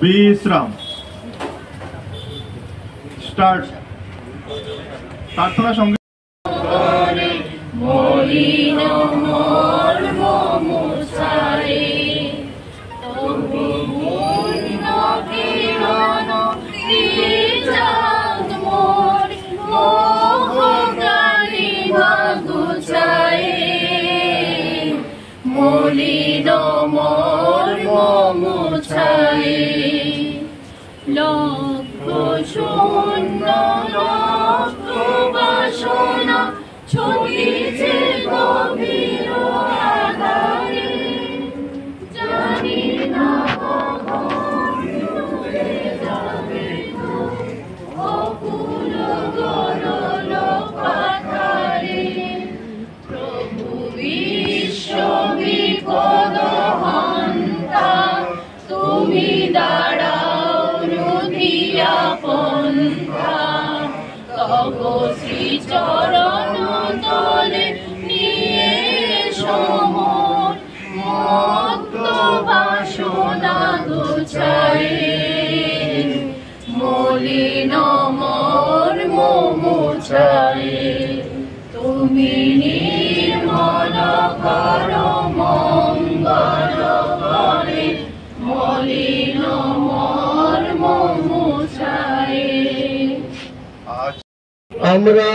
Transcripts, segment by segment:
বিশ্রাম স্টার্ট প্রার্থনা সঙ্গে লক্ষ শূন্য লক্ষ বাসনা ছড়িয়েছে গভীর আধারে, জানি না কখন ডুবে যাবে অকুল গরল পাথারে। প্রভু বিশ্ব বিপদ হন্তা, তুমি দাঁড়াও রুধিয়া পন্থা, তব শ্রী চরণ তলে নিয়ে সমর মত্ত বাসনা গুছায়ে, মলিন মর্ম মুছায়ে। তুমি নির্মল কর মঙ্গল করে, মলিন মর্ম মুছায়ে। আমরা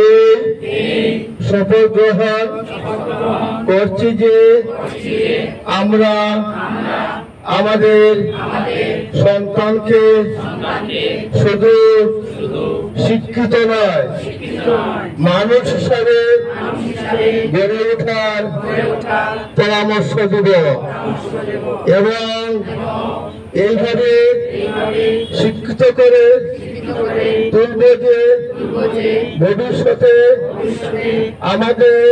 এই শপথ গ্রহণ করছি যে আমরা আমাদের সন্তানকে শুধু শিক্ষিত নয়, মানুষ হিসাবে গড়ে ওঠার পরামর্শ দেব এবং এইভাবে শিক্ষিত করে তুলব যে ভবিষ্যতে আমাদের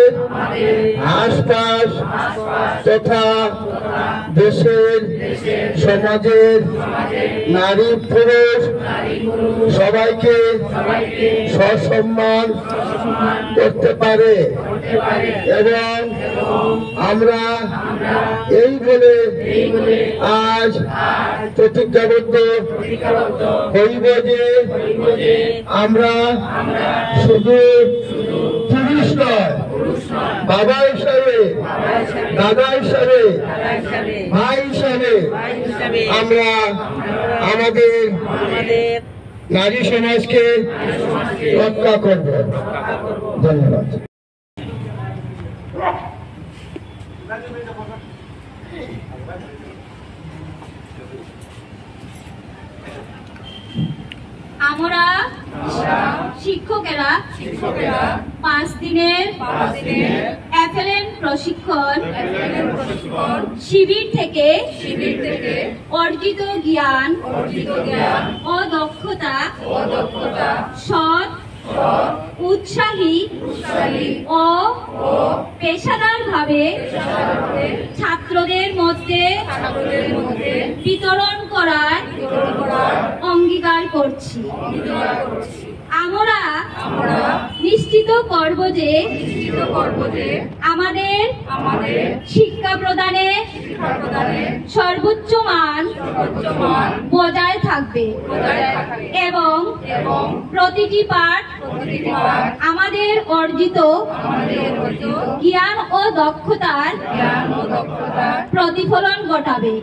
আশপাশ তথা দেশের সমাজের নারী পুরুষ সবাইকে সসম্মান করতে পারে এবং আমরা এই বলে আজ প্রতিজ্ঞাবদ্ধ হইব যে আমরা শুধু পুরুষ নয়, বাবা হিসাবে, দাদা হিসাবে, ভাই হিসাবে আমরা আমাদের নারী সমাজকে রক্ষা করব। ধন্যবাদ। আমরা শিক্ষকেরা 5 দিনের এফএলএন প্রশিক্ষণ শিবির থেকে অর্জিত জ্ঞান ও দক্ষতা সৎ, উৎসাহী ও পেশাদারভাবে ছাত্রদের মধ্যে বিতরণ করার অঙ্গীকার করছি। আমরা নিশ্চিত করব যে আমাদের শিক্ষা প্রদানে সর্বোচ্চ মান বজায় থাকবে এবং প্রতিটি পাঠ আমাদের অর্জিত জ্ঞান ও দক্ষতার প্রতিফলন ঘটাবে।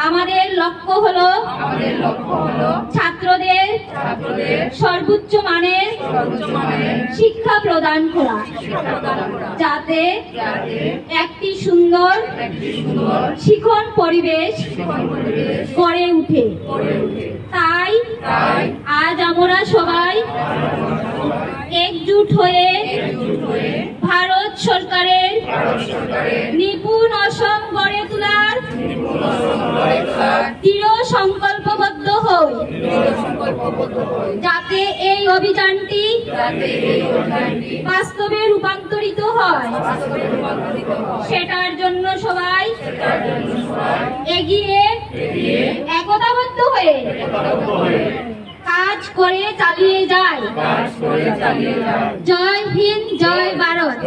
আমাদের লক্ষ্য হলো ছাত্রদের সর্বোচ্চ মানের শিক্ষা প্রদান করা, যাতে একটি সুন্দর শিক্ষণ পরিবেশ গড়ে উঠে। তাই আজ আমরা সবাই একজুট হয়ে ভারত সরকারের নিপুণ অসম গড়ে তোলার দৃঢ় সংকল্পবদ্ধ হই, যাতে এই অভিযানটি বাস্তবে রূপান্তরিত হয়। সেটার জন্য সবাই এগিয়ে একতাবদ্ধ হয়ে কাজ করে চালিয়ে যায়। জয় হিন্দ, জয় ভারত।